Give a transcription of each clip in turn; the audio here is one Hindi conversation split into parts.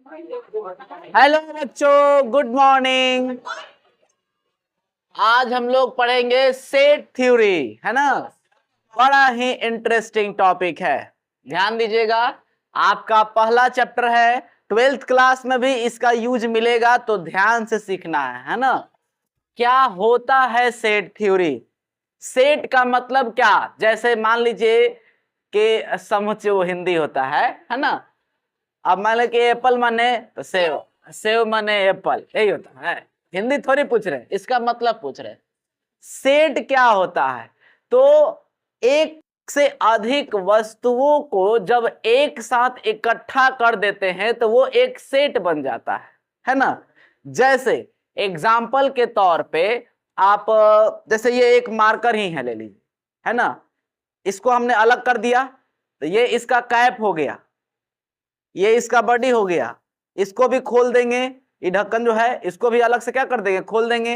हेलो बच्चों, गुड मॉर्निंग। आज हम लोग पढ़ेंगे सेट थ्योरी, है ना। बड़ा ही इंटरेस्टिंग टॉपिक है, ध्यान दीजिएगा। आपका पहला चैप्टर है, 12th क्लास में भी इसका यूज मिलेगा, तो ध्यान से सीखना है ना। क्या होता है सेट थ्योरी? सेट का मतलब क्या? जैसे मान लीजिए कि समुच्चय वो हिंदी होता है ना। अब मान लो कि एप्पल माने तो सेव, सेव माने एप्पल, यही होता है। हिंदी थोड़ी पूछ रहे, इसका मतलब पूछ रहे। सेट क्या होता है? तो एक से अधिक वस्तुओं को जब एक साथ इकट्ठा कर देते हैं तो वो एक सेट बन जाता है ना। जैसे एग्जाम्पल के तौर पे आप, जैसे ये एक मार्कर ही है, ले लीजिए, है ना। इसको हमने अलग कर दिया तो ये इसका कैप हो गया, ये इसका बॉडी हो गया। इसको भी खोल देंगे, ये ढक्कन जो है इसको भी अलग से क्या कर देंगे, खोल देंगे।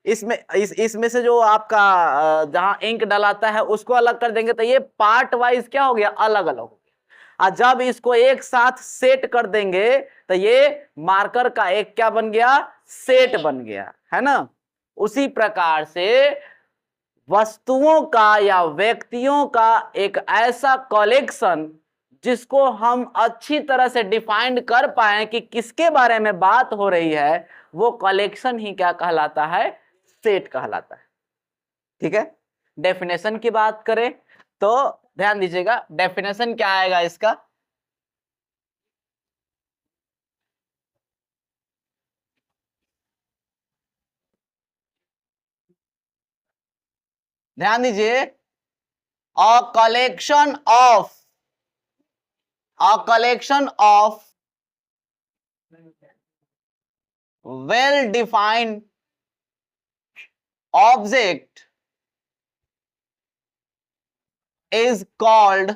इसमें से जो आपका जहां इंक डलाता है उसको अलग कर देंगे, तो ये पार्ट वाइज क्या हो गया, अलग अलग हो गया। और जब इसको एक साथ सेट कर देंगे तो ये मार्कर का एक क्या बन गया, सेट बन गया, है ना। उसी प्रकार से वस्तुओं का या व्यक्तियों का एक ऐसा कलेक्शन जिसको हम अच्छी तरह से डिफाइन कर पाए कि किसके बारे में बात हो रही है, वो कलेक्शन ही क्या कहलाता है, सेट कहलाता है। ठीक है। डेफिनेशन की बात करें तो ध्यान दीजिएगा, डेफिनेशन क्या आएगा इसका। ध्यान दीजिए, अ collection of well defined object is called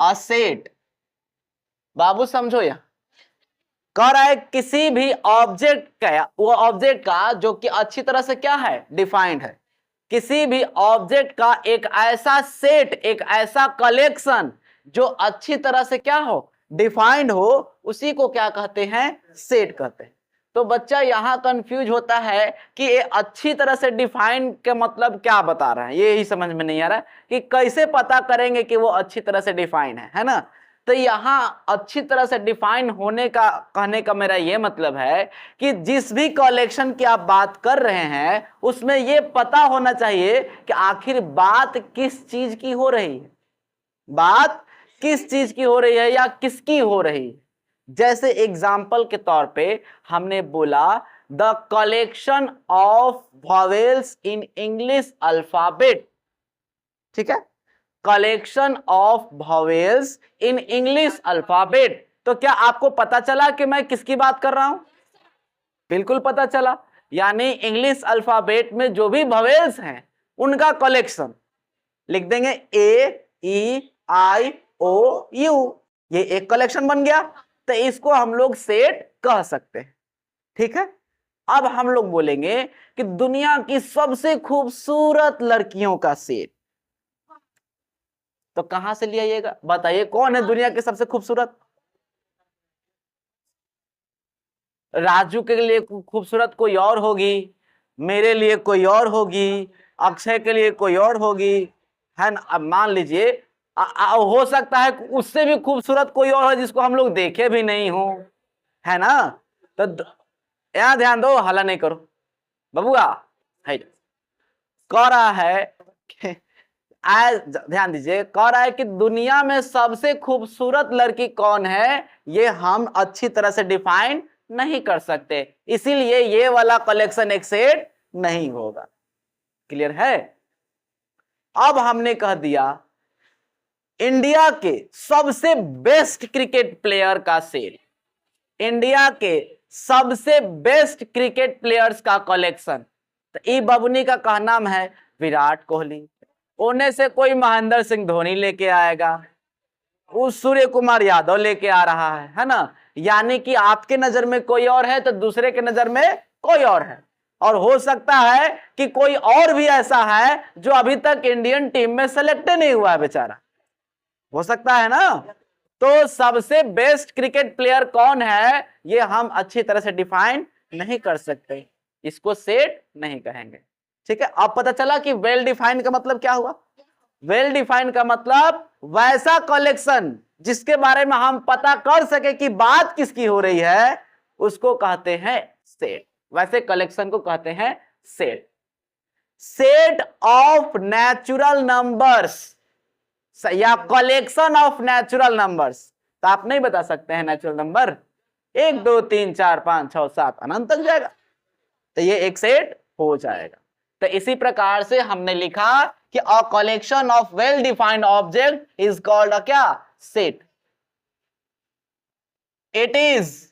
a set। बाबू समझो, या कह रहा है किसी भी ऑब्जेक्ट का, वो ऑब्जेक्ट का जो कि अच्छी तरह से क्या है, डिफाइंड है। किसी भी ऑब्जेक्ट का एक ऐसा सेट, एक ऐसा कलेक्शन जो अच्छी तरह से क्या हो, डिफाइंड हो, उसी को क्या कहते हैं, सेट कहते हैं। तो बच्चा यहां कंफ्यूज होता है कि ये अच्छी तरह से डिफाइन का मतलब क्या बता रहा है, ये ही समझ में नहीं आ रहा है कि कैसे पता करेंगे कि वो अच्छी तरह से डिफाइन है ना। तो यहां अच्छी तरह से डिफाइन होने का, कहने का मेरा यह मतलब है कि जिस भी कलेक्शन की आप बात कर रहे हैं उसमें यह पता होना चाहिए कि आखिर बात किस चीज की हो रही है, बात किस चीज की हो रही है या किसकी हो रही है। जैसे एग्जाम्पल के तौर पे हमने बोला the collection of vowels in English alphabet. ठीक है, collection of vowels in English alphabet. तो क्या आपको पता चला कि मैं किसकी बात कर रहा हूं? बिल्कुल पता चला। यानी इंग्लिश अल्फाबेट में जो भी वॉवेल्स हैं उनका कलेक्शन लिख देंगे, ए ई आई ओ यू, ये एक कलेक्शन बन गया। तो इसको हम लोग सेट कह सकते हैं। ठीक है। अब हम लोग बोलेंगे कि दुनिया की सबसे खूबसूरत लड़कियों का सेट, तो कहां से लिया, बताइए कौन है दुनिया की सबसे खूबसूरत? राजू के लिए खूबसूरत कोई और होगी, मेरे लिए कोई और होगी, अक्षय के लिए कोई और होगी, है ना। अब मान लीजिए हो सकता है उससे भी खूबसूरत कोई और है जिसको हम लोग देखे भी नहीं हो, है ना। तो यहां ध्यान दो, हल्ला नहीं करो बबुआ। है कह रहा है ध्यान दीजिए, कह रहा है कि दुनिया में सबसे खूबसूरत लड़की कौन है ये हम अच्छी तरह से डिफाइन नहीं कर सकते, इसीलिए ये वाला कलेक्शन एक सेट नहीं होगा। क्लियर है। अब हमने कह दिया इंडिया के सबसे बेस्ट क्रिकेट प्लेयर का सेट, इंडिया के सबसे बेस्ट क्रिकेट प्लेयर्स का कलेक्शन। तो ई बबुनी का कहना है विराट कोहली, उन्हें से कोई महेंद्र सिंह धोनी लेके आएगा, उस सूर्य कुमार यादव लेके आ रहा है ना। यानी कि आपके नजर में कोई और है तो दूसरे के नजर में कोई और है, और हो सकता है कि कोई और भी ऐसा है जो अभी तक इंडियन टीम में सेलेक्ट नहीं हुआ है बेचारा, हो सकता है ना। तो सबसे बेस्ट क्रिकेट प्लेयर कौन है ये हम अच्छी तरह से डिफाइन नहीं कर सकते, इसको सेट नहीं कहेंगे। ठीक है, अब पता चला कि वेल डिफाइंड का मतलब क्या हुआ। वेल डिफाइंड का मतलब वैसा कलेक्शन जिसके बारे में हम पता कर सके कि बात किसकी हो रही है, उसको कहते हैं सेट। वैसे कलेक्शन को कहते हैं set. Set of natural numbers या कलेक्शन ऑफ नेचुरल नंबर्स, तो आप नहीं बता सकते हैं नेचुरल नंबर 1 2 3 4 5 6 7 अनंत तक जाएगा, तो ये एक सेट हो जाएगा। तो इसी प्रकार से हमने लिखा कि a collection of well defined object is called a क्या, set. It is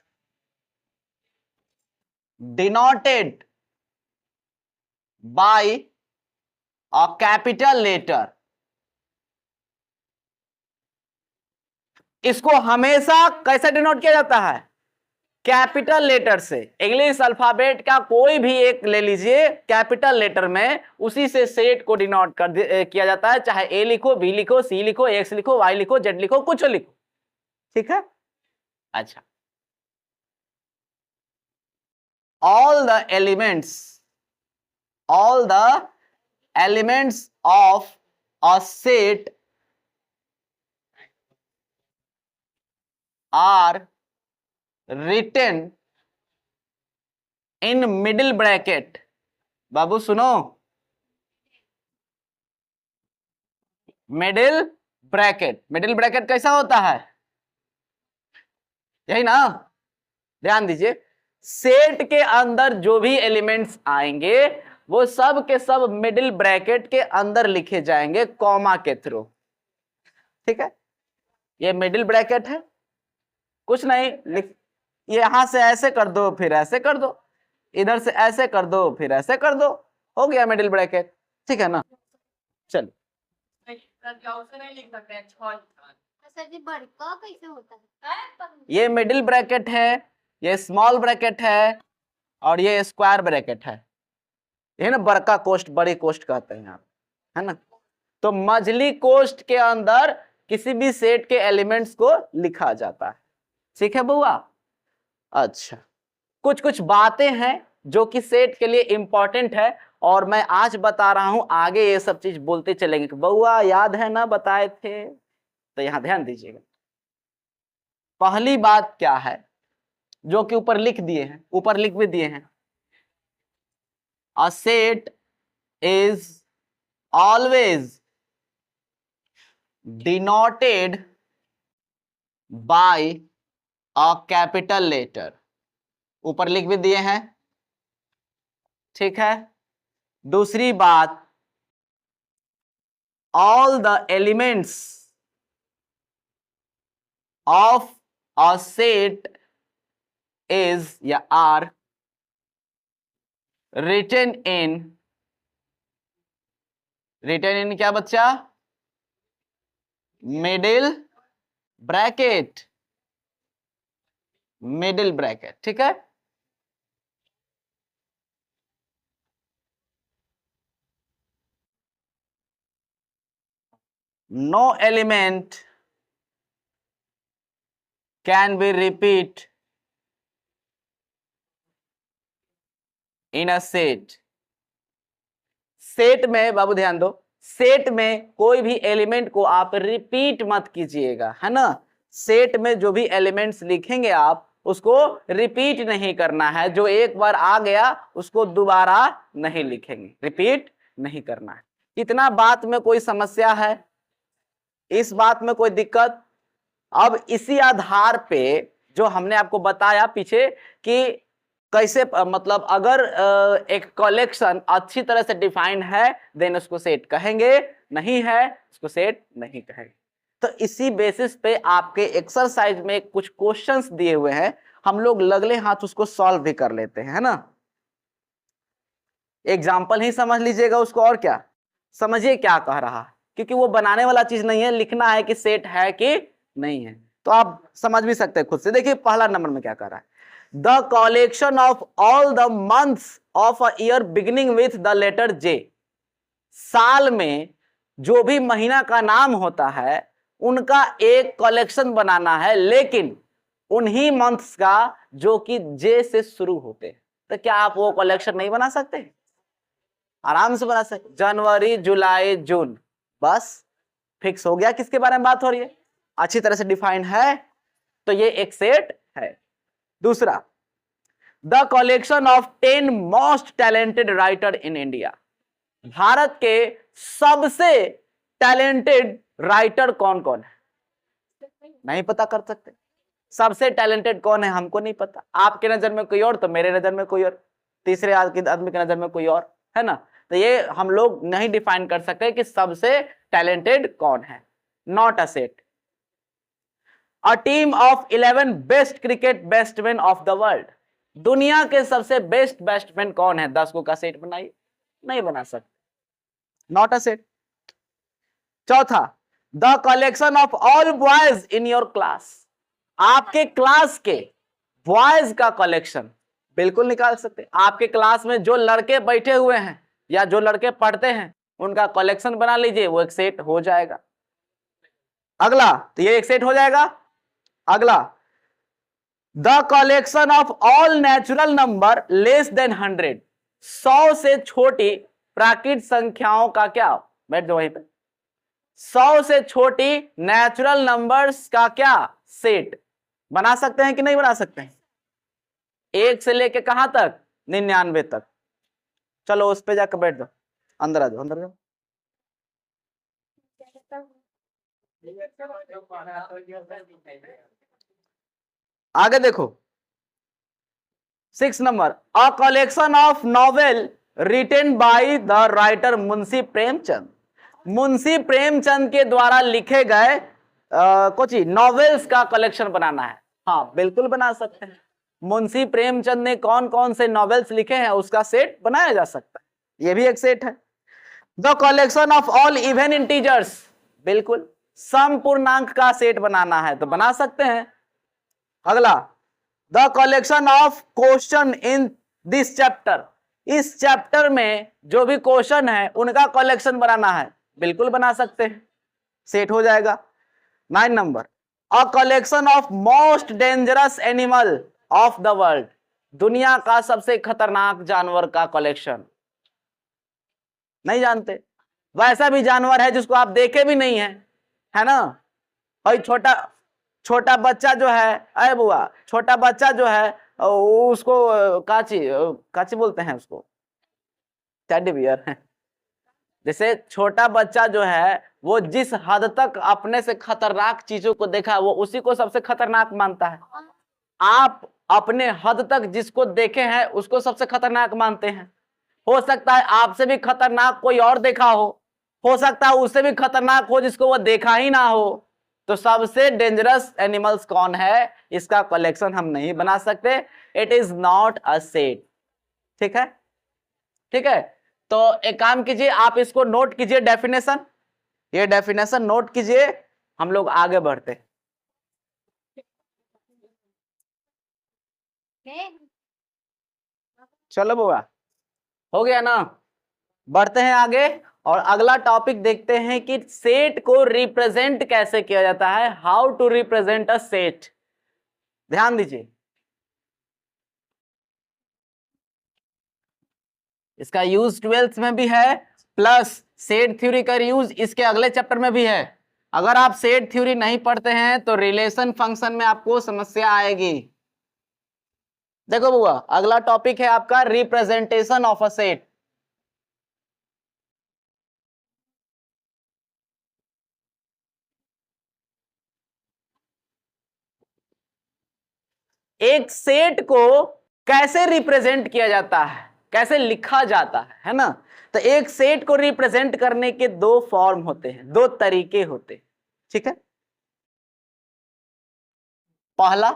denoted by a capital letter. इसको हमेशा कैसे डिनोट किया जाता है, कैपिटल लेटर से। इंग्लिश अल्फाबेट का कोई भी एक ले लीजिए कैपिटल लेटर में, उसी से सेट को डिनोट किया जाता है, चाहे ए लिखो, बी लिखो, सी लिखो, एक्स लिखो, वाई लिखो, जेड लिखो, कुछ लिखो। ठीक है, अच्छा। all the elements of a set are written in middle bracket। बाबू सुनो, मिडिल ब्रैकेट। मिडिल ब्रैकेट कैसा होता है, यही ना, ध्यान दीजिए। सेट के अंदर जो भी एलिमेंट्स आएंगे वो सब के सब मिडिल ब्रैकेट के अंदर लिखे जाएंगे कॉमा के थ्रू। ठीक है, ये मिडिल ब्रैकेट है, कुछ नहीं लिख, यहां से ऐसे कर दो फिर ऐसे कर दो, इधर से ऐसे कर दो फिर ऐसे कर दो, हो गया मिडिल ब्रैकेट। ठीक है ना, चलो। सर जी बड़का कैसे होता है? ये मिडिल ब्रैकेट है, ये स्मॉल ब्रैकेट है, और ये स्क्वायर ब्रैकेट है। ये ना बड़का कोष्ठ, बड़ी कोष्ठ कहते हैं आप, है ना। तो मझली कोष्ठ के अंदर किसी भी सेट के एलिमेंट्स को लिखा जाता है। ठीक है बुआ, अच्छा। कुछ कुछ बातें हैं जो कि सेट के लिए इंपॉर्टेंट है, और मैं आज बता रहा हूं, आगे ये सब चीज बोलते चलेंगे। बुआ याद है ना, बताए थे, तो यहां ध्यान दीजिएगा। पहली बात क्या है, जो कि ऊपर लिख दिए हैं, ऊपर लिख भी दिए हैं, a set is always denoted by a capital letter. ऊपर लिख भी दिए हैं, ठीक है। दूसरी बात, all the elements of a set is या आर रिटन इन क्या बच्चा, मिडिल ब्रैकेट, मिडिल ब्रैकेट। ठीक है, no element can be repeat in a set. Set में बाबू ध्यान दो, सेट में कोई भी एलिमेंट को आप रिपीट मत कीजिएगा, है ना। सेट में जो भी एलिमेंट्स लिखेंगे आप उसको रिपीट नहीं करना है, जो एक बार आ गया उसको दोबारा नहीं लिखेंगे, रिपीट नहीं करना है। इतना बात में कोई समस्या है, इस बात में कोई दिक्कत? अब इसी आधार पे जो हमने आपको बताया पीछे कि कैसे मतलब अगर एक कलेक्शन अच्छी तरह से डिफाइंड है देन उसको सेट कहेंगे, नहीं है उसको सेट नहीं कहेंगे। तो इसी बेसिस पे आपके एक्सरसाइज में कुछ क्वेश्चंस दिए हुए हैं, हम लोग लगले हाथ उसको सॉल्व भी कर लेते हैं, है ना। एग्जाम्पल ही समझ लीजिएगा उसको, और क्या समझिए क्या कह रहा है, क्योंकि वो बनाने वाला चीज नहीं है, लिखना है कि सेट है कि नहीं है, तो आप समझ भी सकते हैं खुद से। देखिए पहला नंबर में क्या कह रहा है, the collection of all the months of a year beginning with the letter J. साल में जो भी महीना का नाम होता है उनका एक कलेक्शन बनाना है, लेकिन उन्हीं मंथ्स का जो कि जे से शुरू होते हैं। तो क्या आप वो कलेक्शन नहीं बना सकते? आराम से बना सकते। जनवरी, जुलाई, जून, बस फिक्स हो गया किसके बारे में बात हो रही है, अच्छी तरह से डिफाइंड है, तो ये एक सेट है। दूसरा, the collection of 10 most talented writer in India. Bharat के सबसे टैलेंटेड राइटर कौन कौन है? नहीं पता कर सकते। सबसे टैलेंटेड कौन है हमको नहीं पता, आपके नजर में कोई और तो मेरे नजर में कोई और, तीसरे आदमी के नजर में कोई और, है ना। तो ये हम लोग नहीं डिफाइन कर सकते कि सबसे टैलेंटेड कौन है। Not a set. A team of 11 best cricket batsman of the world. दुनिया के सबसे बेस्ट बैट्समैन कौन है? 10 को का सेट बनाइए, नहीं बना सकते, नॉट अ सेट। चौथा, the collection of all boys in your class. आपके क्लास के बॉयज का कलेक्शन बिल्कुल निकाल सकते। आपके क्लास में जो लड़के बैठे हुए हैं या जो लड़के पढ़ते हैं उनका कलेक्शन बना लीजिए, वो एक सेट हो जाएगा। अगला, तो ये एक सेट हो जाएगा। अगला, the collection of all natural number less than 100। 100 से छोटी प्राकृतिक संख्याओं का क्या, बैठ जाओ वहीं पे, 100 से छोटी नेचुरल नंबर्स का क्या सेट बना सकते हैं कि नहीं बना सकते हैं? 1 से लेके कहां तक? 99 तक। चलो उस पे जाकर बैठ जाओ, अंदर आ जाओ, अंदर जाओ। आगे देखो, 6 number, a collection of novel written by the writer Munshi Premchand. Munshi Premchand के द्वारा लिखे गए कुछ नॉवेल्स का कलेक्शन बनाना है। हाँ बिल्कुल बना सकते हैं। मुंशी प्रेमचंद ने कौन कौन से नॉवेल्स लिखे हैं उसका सेट बनाया जा सकता है, ये भी एक सेट है। The collection of all even integers, बिल्कुल सम पूर्णांक का सेट बनाना है तो बना सकते हैं। अगला, the collection of question in this chapter. इस चैप्टर में जो भी क्वेश्चन है उनका कलेक्शन बनाना है, बिल्कुल बना सकते हैं, सेट हो जाएगा। 9 number, a collection of most dangerous animal of the world. दुनिया का सबसे खतरनाक जानवर का कलेक्शन। नहीं जानते? वैसा भी जानवर है जिसको आप देखे भी नहीं है ना। और छोटा छोटा बच्चा जो है, अरे बुआ, छोटा बच्चा जो है उसको काची काची बोलते हैं उसको, टेडी बियर है। जैसे छोटा बच्चा जो है वो जिस हद तक अपने से खतरनाक चीजों को देखा वो उसी को सबसे खतरनाक मानता है। आप अपने हद तक जिसको देखे हैं उसको सबसे खतरनाक मानते हैं। हो सकता है आपसे भी खतरनाक कोई और देखा हो सकता है उससे भी खतरनाक हो जिसको वो देखा ही ना हो। तो सबसे डेंजरस एनिमल्स कौन है इसका कलेक्शन हम नहीं बना सकते, it is not a set. ठीक है, ठीक है। तो एक काम कीजिए, आप इसको नोट कीजिए डेफिनेशन, ये डेफिनेशन नोट कीजिए, हम लोग आगे बढ़ते। चलो बुआ, हो गया ना, बढ़ते हैं आगे और अगला टॉपिक देखते हैं कि सेट को रिप्रेजेंट कैसे किया जाता है, how to represent a set. ध्यान दीजिए, इसका यूज 12th में भी है, प्लस सेट थ्योरी का यूज इसके अगले चैप्टर में भी है। अगर आप सेट थ्योरी नहीं पढ़ते हैं तो रिलेशन फंक्शन में आपको समस्या आएगी। देखो बुआ, अगला टॉपिक है आपका रिप्रेजेंटेशन ऑफ अ सेट। एक सेट को कैसे रिप्रेजेंट किया जाता है, कैसे लिखा जाता है ना। तो एक सेट को रिप्रेजेंट करने के 2 फॉर्म होते हैं, 2 तरीके होते हैं। ठीक है, पहला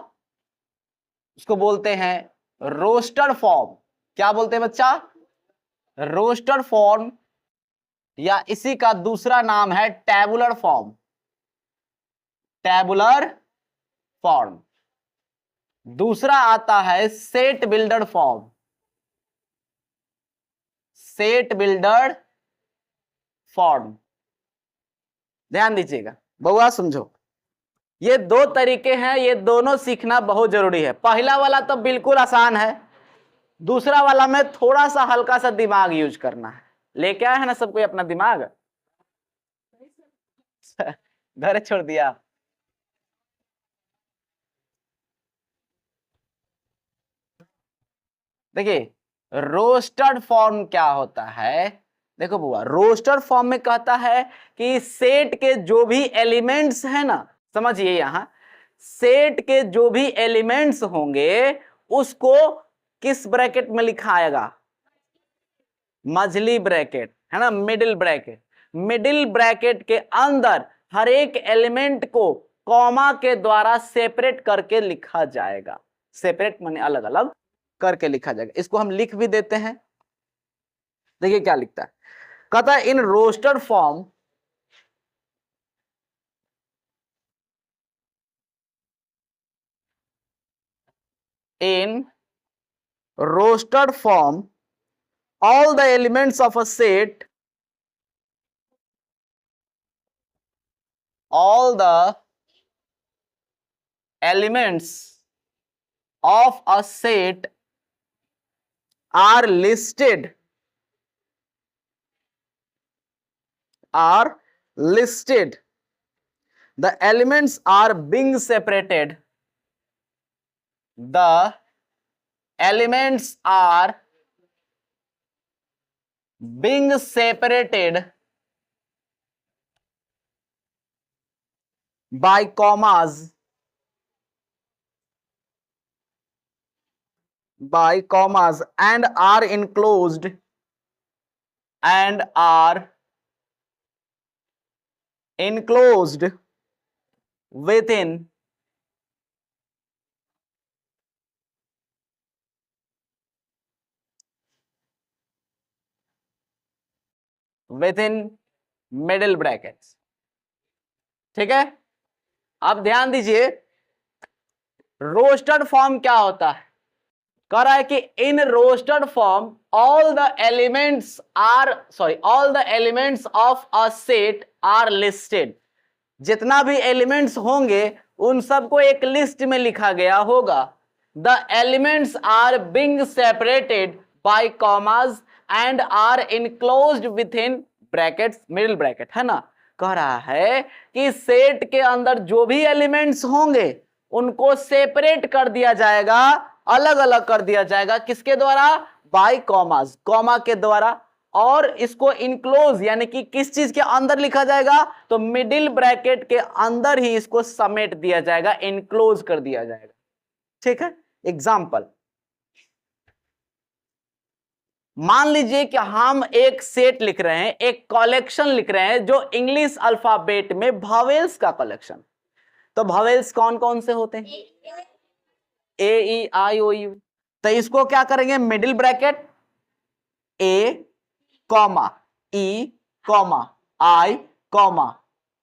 उसको बोलते हैं रोस्टर फॉर्म। क्या बोलते हैं बच्चा? रोस्टर फॉर्म, या इसी का दूसरा नाम है टैबुलर फॉर्म। Tabular form. दूसरा आता है set builder form. Set builder form, ध्यान दीजिएगा। बहुआ समझो, ये दो तरीके हैं, ये दोनों सीखना बहुत जरूरी है। पहला वाला तो बिल्कुल आसान है, दूसरा वाला में थोड़ा सा हल्का सा दिमाग यूज करना है। लेके आए हैं ना सब कोई अपना दिमाग? घर छोड़ दिया? देखिए रोस्टेड फॉर्म क्या होता है, देखो बुआ, रोस्टेड फॉर्म में कहता है कि सेट के जो भी एलिमेंट्स है ना, समझिए यहां सेट के जो भी एलिमेंट्स होंगे उसको किस ब्रैकेट में लिखा आएगा? मझली ब्रैकेट है ना, मिडिल ब्रैकेट। मिडिल ब्रैकेट के अंदर हर एक एलिमेंट को कॉमा के द्वारा सेपरेट करके लिखा जाएगा। सेपरेट माने अलग अलग करके लिखा जाएगा। इसको हम लिख भी देते हैं, देखिए क्या लिखता है, कहता है in rostered form in rostered form all the elements of a set, all the elements of a set are listed, the elements are being separated, the elements are being separated by commas, and are enclosed within middle brackets. ठीक है, अब ध्यान दीजिए रोस्टेड फॉर्म क्या होता है। कह रहा है कि in rostered form all the elements of a set are listed. जितना भी एलिमेंट्स होंगे उन सबको एक लिस्ट में लिखा गया होगा। The elements are being separated by commas and are enclosed within brackets, middle bracket है ना। कह रहा है कि सेट के अंदर जो भी एलिमेंट्स होंगे उनको सेपरेट कर दिया जाएगा, अलग अलग कर दिया जाएगा, किसके द्वारा? बाय कॉमास, कॉमा के द्वारा। और इसको इनक्लोज यानी कि किस चीज के अंदर लिखा जाएगा? तो मिडिल ब्रैकेट के अंदर ही इसको समेट दिया जाएगा, इनक्लोज कर दिया जाएगा। ठीक है, एग्जाम्पल मान लीजिए कि हम एक सेट लिख रहे हैं, एक कलेक्शन लिख रहे हैं जो इंग्लिश अल्फाबेट में वॉवेल्स का कलेक्शन। तो वॉवेल्स कौन कौन से होते हैं? ए ई आई ओ यू। तो इसको क्या करेंगे? मिडिल ब्रैकेट ए कॉमा ई कॉमा आई कॉमा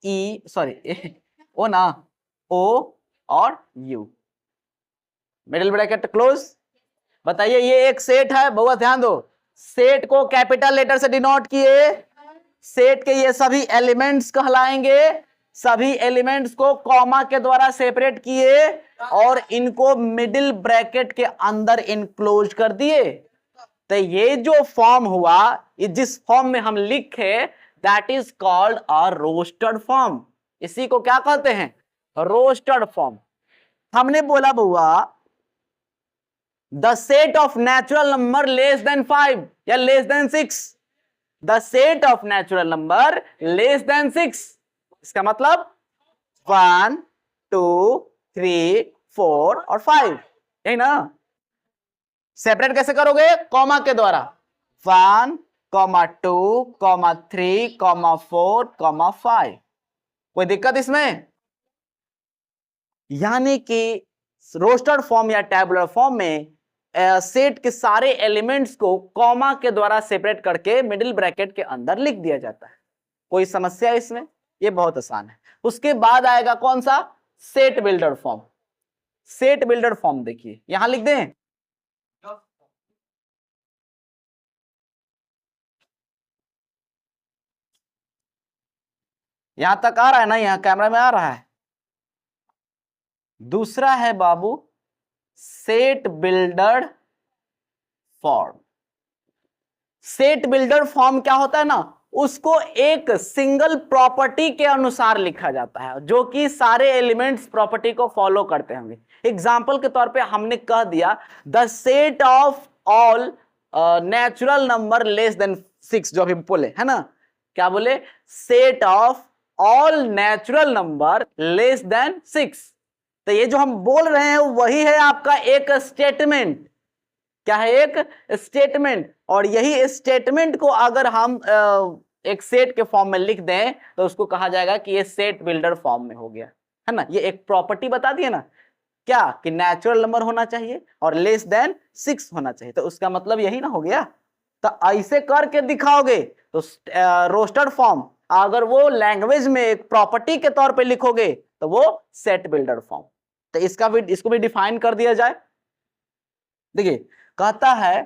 ई, सॉरी ओ ना, ओ और यू, मिडिल ब्रैकेट क्लोज। बताइए ये एक सेट है, बहुत ध्यान दो, सेट को कैपिटल लेटर से डिनोट किए, सेट के ये सभी एलिमेंट्स कहलाएंगे, सभी एलिमेंट्स को कॉमा के द्वारा सेपरेट किए और इनको मिडिल ब्रैकेट के अंदर इनक्लोज कर दिए। तो ये जो फॉर्म हुआ, ये जिस फॉर्म में हम लिखे, that is called a roasted form. इसी को क्या कहते हैं? Roasted form. हमने बोला बुआ the set of natural number less than 5 या less than 6, the set of natural number less than 6, इसका मतलब 1 2 3 4 और 5, यही ना। सेपरेट कैसे करोगे? कॉमा के द्वारा, 1 2 3 4 5। कोई दिक्कत इसमें? यानी कि रोस्टेड फॉर्म या टैबुलर फॉर्म में सेट के सारे एलिमेंट्स को कॉमा के द्वारा सेपरेट करके मिडिल ब्रैकेट के अंदर लिख दिया जाता है। कोई समस्या इसमें? ये बहुत आसान है। उसके बाद आएगा कौन सा? Set builder form. Set builder form देखिए, यहां लिख दें, यहां तक आ रहा है ना, यहां कैमरा में आ रहा है। दूसरा है बाबू set builder form. Set builder form क्या होता है ना, उसको एक सिंगल प्रॉपर्टी के अनुसार लिखा जाता है जो कि सारे एलिमेंट्स प्रॉपर्टी को फॉलो करते होंगे। एग्जांपल के तौर पे हमने कह दिया the set of all natural number less than 6, जो अभी बोले है ना, क्या बोले, set of all natural number less than 6। तो ये जो हम बोल रहे हैं वही है आपका एक स्टेटमेंट। क्या है, एक स्टेटमेंट। और यही स्टेटमेंट को अगर हम एक सेट के फॉर्म में लिख दें तो उसको कहा जाएगा कि ये सेट बिल्डर फॉर्म में हो गया, है ना। ये एक प्रॉपर्टी बता दिए ना, क्या कि नेचुरल नंबर होना चाहिए और लेस देन 6 होना चाहिए, तो उसका मतलब यही ना हो गया। तो ऐसे करके दिखाओगे तो रोस्टर फॉर्म, अगर वो लैंग्वेज में एक प्रॉपर्टी के तौर पे लिखोगे तो वो सेट बिल्डर फॉर्म। तो इसको भी डिफाइन कर दिया जाए। देखिए कहता है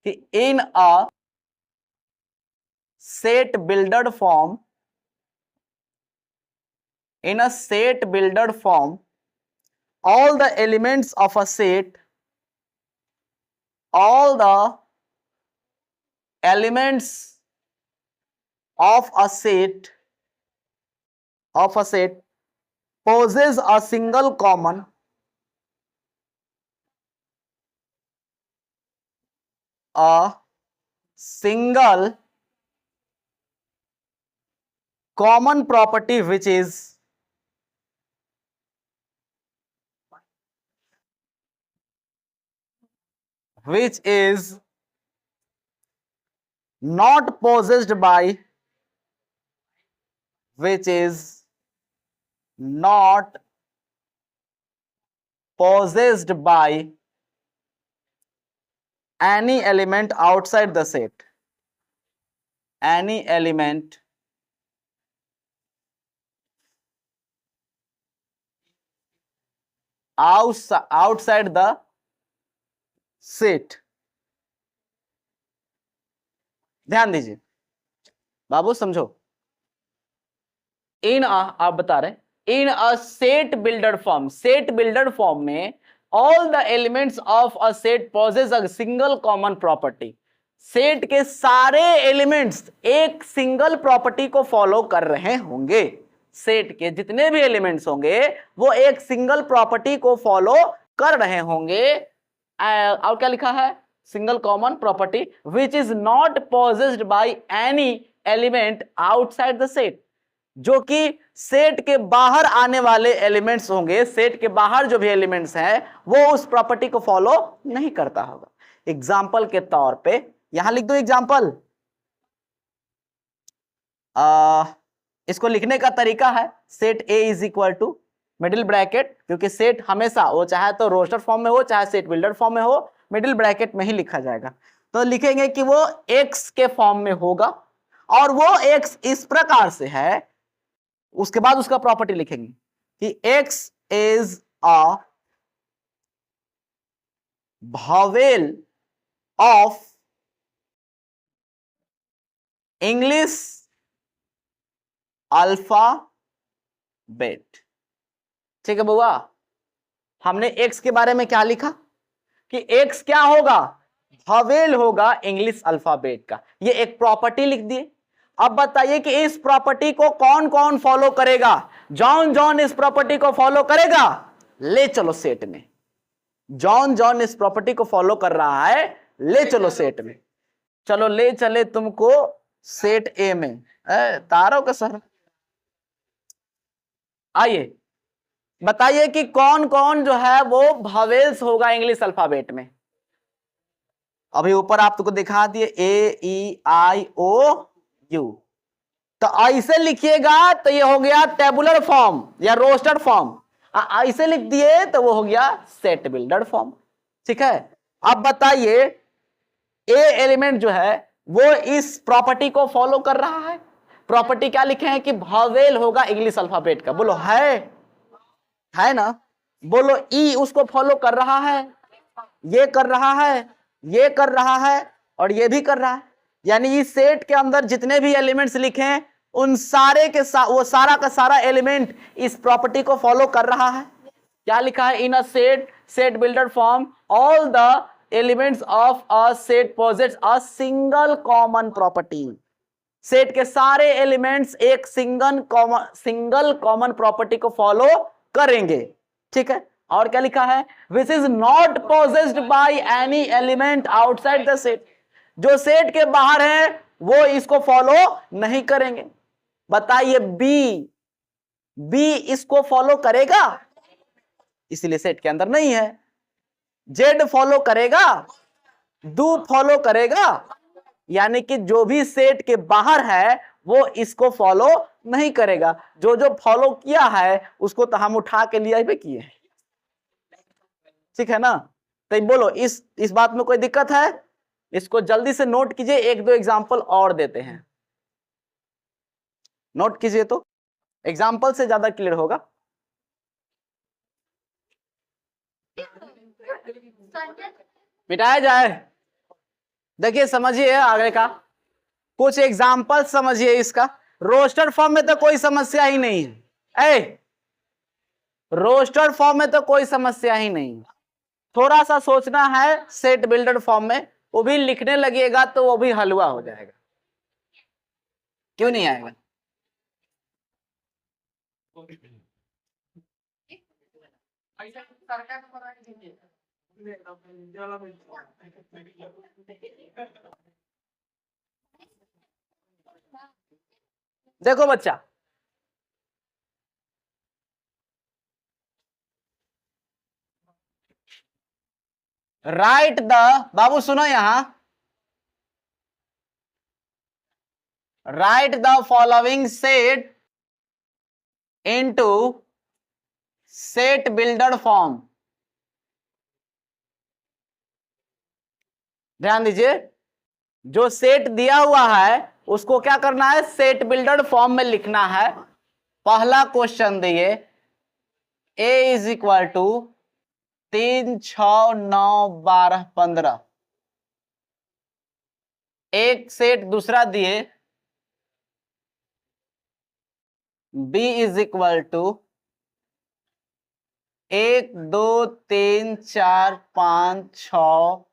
कि in a set builder form, in a set builder form, all the elements of a set, all the elements of a set possess a single common property which is not possessed by any element outside the set, any element outside the set। ध्यान दीजिए बाबू, समझो। आप बता रहे in a set builder form, set builder form में all the elements of a set possess a single common property. Set के सारे एलिमेंट्स एक सिंगल प्रॉपर्टी को फॉलो कर रहे होंगे। सेट के जितने भी एलिमेंट्स होंगे वो एक सिंगल प्रॉपर्टी को फॉलो कर रहे होंगे। और क्या लिखा है, single common property which is not possessed by any element outside the set, जो कि सेट के बाहर आने वाले एलिमेंट्स होंगे, सेट के बाहर जो भी एलिमेंट्स हैं वो उस प्रॉपर्टी को फॉलो नहीं करता होगा। एग्जाम्पल के तौर पे यहां लिख दो एग्जाम्पल। इसको लिखने का तरीका है set a is equal to middle bracket, क्योंकि सेट हमेशा वो चाहे तो रोस्टर फॉर्म में हो चाहे सेट बिल्डर फॉर्म में हो, मिडिल ब्रैकेट में ही लिखा जाएगा। तो लिखेंगे कि वो एक्स के फॉर्म में होगा और वो एक्स इस प्रकार से है। उसके बाद उसका प्रॉपर्टी लिखेंगे कि x is a vowel of English alphabet. ठीक है बुआ, हमने एक्स के बारे में क्या लिखा कि एक्स क्या होगा, vowel होगा इंग्लिश अल्फाबेट का। ये एक प्रॉपर्टी लिख दिए। अब बताइए कि इस प्रॉपर्टी को कौन कौन फॉलो करेगा। जॉन जॉन इस प्रॉपर्टी को फॉलो करेगा, ले चलो सेट में। जॉन जॉन इस प्रॉपर्टी को फॉलो कर रहा है, ले चलो सेट में। चलो ले चले तुमको सेट ए में। तारों का सर, आइए बताइए कि कौन कौन जो है वो भावेल्स होगा इंग्लिश अल्फाबेट में। अभी ऊपर आप तुमको दिखा दिए ए ई आई ओ यू। तो ऐसे लिखिएगा तो ये हो गया टेबुलर फॉर्म या रोस्टर फॉर्म। ऐसे लिख दिए तो वो हो गया सेट बिल्डर फॉर्म। ठीक है, अब बताइए ए एलिमेंट जो है वो इस प्रॉपर्टी को फॉलो कर रहा है। प्रॉपर्टी क्या लिखे हैं कि भावेल होगा इंग्लिश अल्फाबेट का। बोलो है ना। बोलो ई उसको फॉलो कर रहा है, ये कर रहा है, ये कर रहा है और ये भी कर रहा है। यानी इस सेट के अंदर जितने भी एलिमेंट्स लिखे हैं उन सारे के वो सारा का सारा एलिमेंट इस प्रॉपर्टी को फॉलो कर रहा है। क्या लिखा है? In a set builder form all the elements of a set possess a single common property. Set के सारे एलिमेंट्स एक सिंगल कॉमन प्रॉपर्टी को फॉलो करेंगे। ठीक है, और क्या लिखा है? Which is not possessed by any element outside the set. जो सेट के बाहर है वो इसको फॉलो नहीं करेंगे। बताइए बी इसको फॉलो करेगा? इसलिए सेट के अंदर नहीं है। जेड फॉलो करेगा? डू फॉलो करेगा? यानी कि जो भी सेट के बाहर है वो इसको फॉलो नहीं करेगा। जो जो फॉलो किया है उसको तो हम उठा के लिए भी किए। ठीक है ना? तो बोलो इस बात में कोई दिक्कत है? इसको जल्दी से नोट कीजिए, एक दो एग्जांपल और देते हैं। नोट कीजिए तो एग्जांपल से ज्यादा क्लियर होगा। मिटाया जाए? देखिए समझिए आगे का कुछ एग्जांपल समझिए इसका। रोस्टर फॉर्म में तो कोई समस्या ही नहीं है। रोस्टर फॉर्म में तो कोई समस्या ही नहीं है। थोड़ा सा सोचना है सेट बिल्डर फॉर्म में, वो भी लिखने लगेगा तो वो भी हलवा हो जाएगा। क्यों नहीं आएगा? देखो बच्चा, राइट द, बाबू सुनो यहां, right the following set into set builder form. ध्यान दीजिए, जो सेट दिया हुआ है उसको क्या करना है? सेट बिल्डर फॉर्म में लिखना है। पहला क्वेश्चन दिए ए इज इक्वल टू 3 6 9 12 15। एक सेट दूसरा दिए बी इज इक्वल टू 1 2 3 4 5 6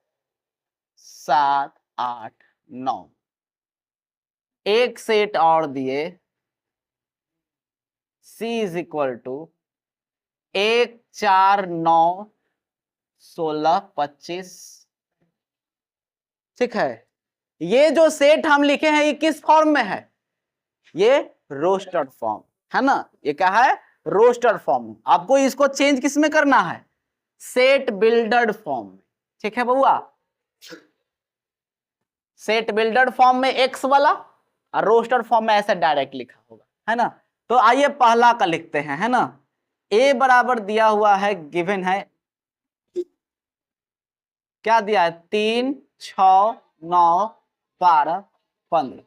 7 8 9। एक सेट और दिए C इज इक्वल टू 1 4 9 16 25। ठीक है, ये जो सेट हम लिखे हैं ये किस फॉर्म में है? ये रोस्टेड फॉर्म है ना। ये क्या है? Roasted form. आपको इसको चेंज किस में करना है? सेट बिल्डर फॉर्म में। ठीक है बउआ, सेट बिल्डर फॉर्म में एक्स वाला और रोस्टर फॉर्म में ऐसा डायरेक्ट लिखा होगा, है ना। तो आइए पहला का लिखते हैं, है ना। ए बराबर दिया हुआ है, गिवन है, क्या दिया है? 3 6 9 12 15।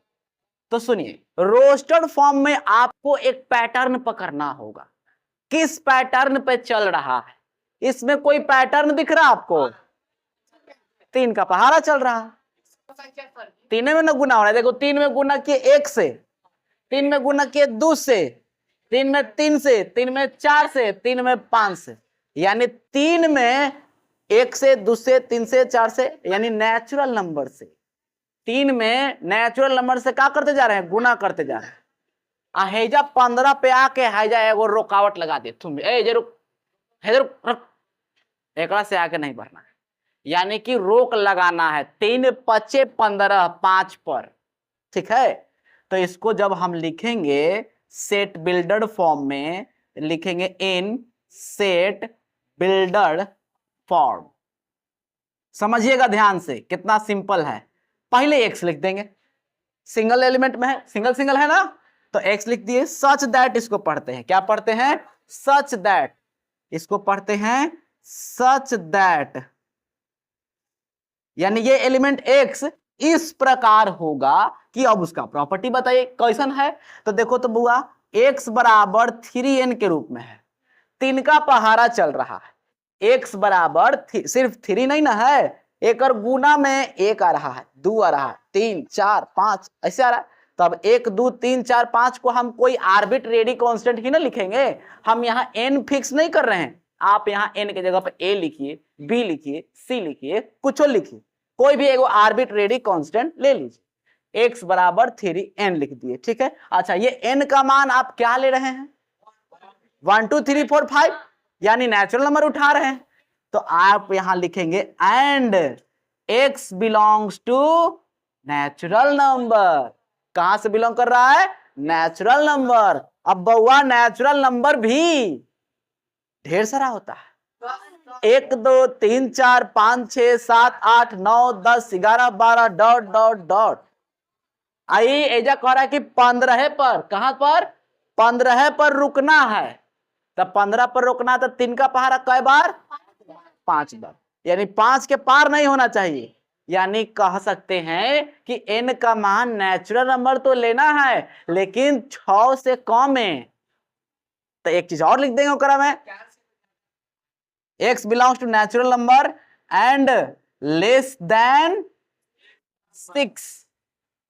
तो सुनिए, रोस्टेड फॉर्म में आपको एक पैटर्न पकड़ना होगा। किस पैटर्न पे चल रहा है? इसमें कोई पैटर्न दिख रहा है आपको? 3 का पहाड़ा चल रहा है। 3 में ना गुना हो रहा है। देखो 3 में गुना किए 1 से, 3 में गुना किए 2 से, 3 में 3 से, 3 में 4 से, 3 में 5 से, यानी 3 में 1 से, 2 से, 3 से, 4 से, यानी नेचुरल नंबर से। 3 में नेचुरल नंबर से क्या करते जा रहे हैं? गुना करते जा रहे हैं। हेजा 15 पे आके हेजा एगो रुकावट लगा दे, तुम एक से आके नहीं बढ़ना है, यानी कि रोक लगाना है। 3 5 15 5 पर। ठीक है, तो इसको जब हम लिखेंगे सेट बिल्डर फॉर्म में, लिखेंगे इन सेट बिल्डर फॉर्म। समझिएगा ध्यान से, कितना सिंपल है। पहले एक्स लिख देंगे, सिंगल एलिमेंट में है, सिंगल सिंगल है ना, तो एक्स लिख दिए। सच दैट इसको पढ़ते हैं, क्या पढ़ते हैं? Such that. इसको पढ़ते हैं सच दैट, यानी ये एलिमेंट एक्स इस प्रकार होगा कि, अब उसका प्रॉपर्टी बताइए कैसन है। तो देखो तो बुआ, एक्स बराबर 3n के रूप में है, 3 का पहाड़ा चल रहा है। एक्स बराबर सिर्फ 3 नहीं ना है, एक और गुना में 1 आ रहा है, 2 आ रहा है, 3 4 5 ऐसे आ रहा है। तो अब 1 2 3 4 5 को हम कोई आर्बिट्रेरी कांस्टेंट ही ना लिखेंगे, हम यहाँ n फिक्स नहीं कर रहे हैं। आप यहाँ n की जगह पे a लिखिए, b लिखिए, c लिखिए, कुछ लिखिए, कोई भी एगो आर्बिट्रेरी कांस्टेंट ले लीजिए। x बराबर 3n लिख दिए, ठीक है। अच्छा, ये n का मान आप क्या ले रहे हैं? 1 2 3 4 5, यानी नेचुरल नंबर उठा रहे हैं। तो आप यहां लिखेंगे and x belongs to natural number. कहां से बिलोंग कर रहा है? Natural number. अब बउआ नेचुरल नंबर भी ढेर सारा होता है, 1 2 3 4 5 6 7 8 9 10 11 12 डॉट डॉट डॉट। आई एजा कह रहा है कि 15 पर, कहां पर? 15 पर रुकना है। तब 15 पर रुकना, तो 3 का पहाड़ा कई बार? 5 बार, यानी 5 के पार नहीं होना चाहिए। यानी कह सकते हैं कि n का मान नेचुरल नंबर तो लेना है, लेकिन 6 से कम है। तो एक चीज और लिख देंगे ओकरा में, x belongs to natural number and less than 6।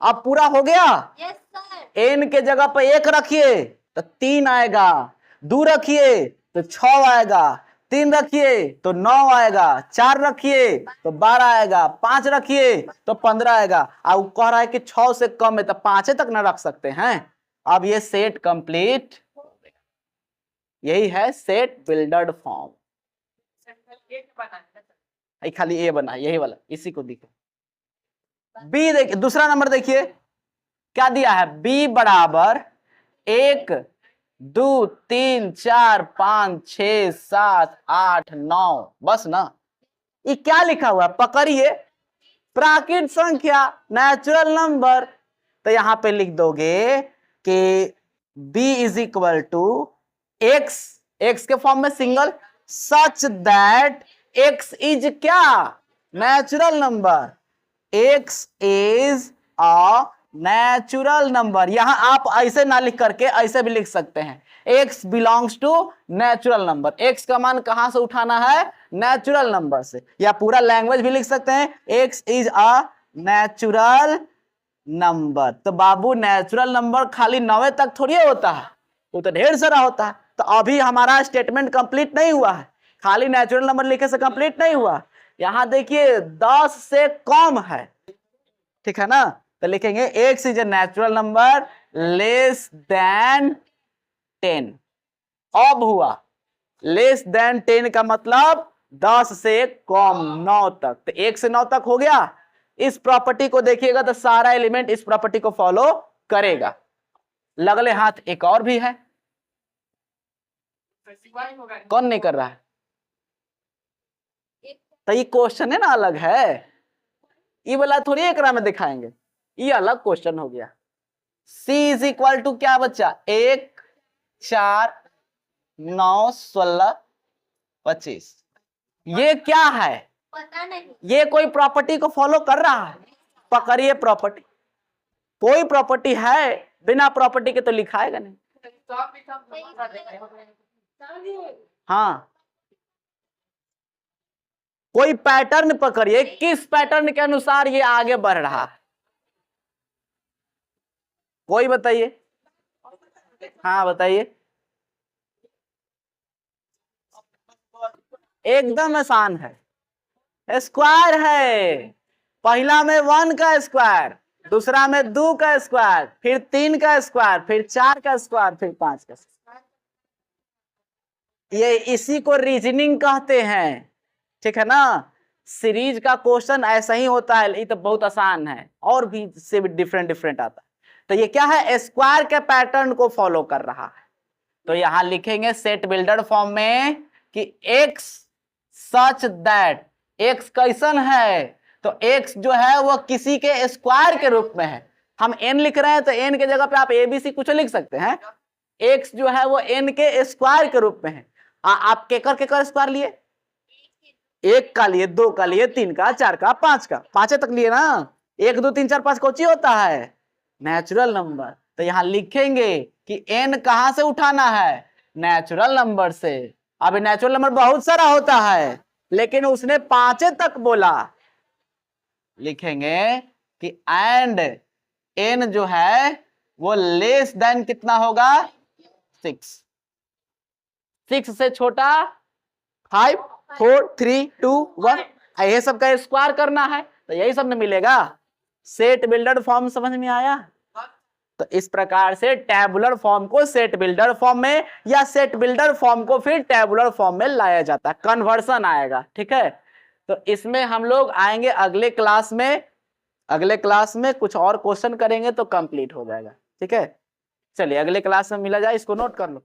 अब पूरा हो गया। Yes sir. n के जगह पर 1 रखिए तो 3 आएगा, 2 रखिए तो 6 आएगा, 3 रखिए तो 9 आएगा, 4 रखिए तो 12 आएगा, 5 रखिए तो 15 आएगा। अब कह रहा है कि 6 से कम है तो 5 तक ना रख सकते हैं। अब ये सेट कंप्लीट, यही है सेट बिल्डर्ड फॉर्म। खाली ए बना, यही वाला, इसी को दिखे। बी देखिए, दूसरा नंबर देखिए क्या दिया है, b बराबर 1 2 3 4 5 6 7 8 9, बस ना। ये क्या लिखा हुआ है? पकड़िए, प्राकृत संख्या, नेचुरल नंबर। तो यहां पे लिख दोगे कि b is equal to x, x के फॉर्म में single, such that x is क्या? Natural number. x is a natural number. यहां आप ऐसे ना लिख करके ऐसे भी लिख सकते हैं, x belongs to natural number. x का मान कहां से उठाना है? नेचुरल नंबर से। या पूरा लैंग्वेज भी लिख सकते हैं, x is a natural number. तो बाबू नेचुरल नंबर खाली 9 तक थोड़ी होता है, वो तो ढेर सारा होता है। तो अभी हमारा स्टेटमेंट कंप्लीट नहीं हुआ है, खाली नेचुरल नंबर लिखे से कंप्लीट नहीं हुआ। यहां देखिए 10 से कम है, ठीक है ना। तो लिखेंगे x is a natural number less than 10। अब हुआ लेस देन 10 का मतलब 10 से कम, 9 तक। तो 1 से 9 तक हो गया। इस प्रॉपर्टी को देखिएगा तो सारा एलिमेंट इस प्रॉपर्टी को फॉलो करेगा। लगले हाथ एक और भी है, कौन नहीं कर रहा है? तो ये क्वेश्चन है ना, अलग है। ये वाला थोड़ी एक में दिखाएंगे, ये अलग क्वेश्चन हो गया। c इज इक्वल टू क्या बच्चा? 1 4 9 16 25। ये क्या है? पता नहीं। ये कोई प्रॉपर्टी को फॉलो कर रहा है? पकड़िए प्रॉपर्टी, कोई प्रॉपर्टी है, बिना प्रॉपर्टी के तो लिखाएगा नहीं। हाँ, कोई पैटर्न पकड़िए, किस पैटर्न के अनुसार ये आगे बढ़ रहा है, कोई बताइए। हाँ बताइए। एकदम आसान है, स्क्वायर है। पहला में 1 का स्क्वायर, दूसरा में 2 का स्क्वायर, फिर 3 का स्क्वायर, फिर 4 का स्क्वायर, फिर 5 का स्क्वायर। ये इसी को रीजनिंग कहते हैं, ठीक है ना। सीरीज का क्वेश्चन ऐसा ही होता है, ये तो बहुत आसान है, और भी से भी डिफरेंट डिफरेंट आता है। तो ये क्या है? स्क्वायर के पैटर्न को फॉलो कर रहा है। तो यहां लिखेंगे सेट बिल्डर फॉर्म में कि x सच दैट, x कैसन है? तो x जो है वो किसी के स्क्वायर के रूप में है। हम n लिख रहे हैं तो n के जगह पे आप abc कुछ लिख सकते हैं। x जो है वो n के स्क्वायर के रूप में है। आप केकर स्क्वायर लिए? 1 का लिए, 2 का लिए, 3 का, 4 का, 5 का, 5 तक लिए ना। 1 2 3 4 5 कौची होता है? Natural number. तो यहां लिखेंगे कि n कहां से उठाना है? नेचुरल नंबर से। अब नेचुरल नंबर बहुत सारा होता है, लेकिन उसने 5 तक बोला। लिखेंगे कि एंड n जो है वो लेस देन कितना होगा 6, 6 से छोटा 5 4 3 2 1, ये सब का स्क्वायर करना है तो यही सब न मिलेगा। सेट बिल्डर फॉर्म समझ में आया? तो इस प्रकार से टैबुलर फॉर्म को सेट बिल्डर फॉर्म में या सेट बिल्डर फॉर्म को फिर टैबुलर फॉर्म में लाया जाता है, कन्वर्सन आएगा। ठीक है, तो इसमें हम लोग आएंगे अगले क्लास में, अगले क्लास में कुछ और क्वेश्चन करेंगे तो कंप्लीट हो जाएगा। ठीक है, चलिए अगले क्लास में मिला जाए, इसको नोट कर लो।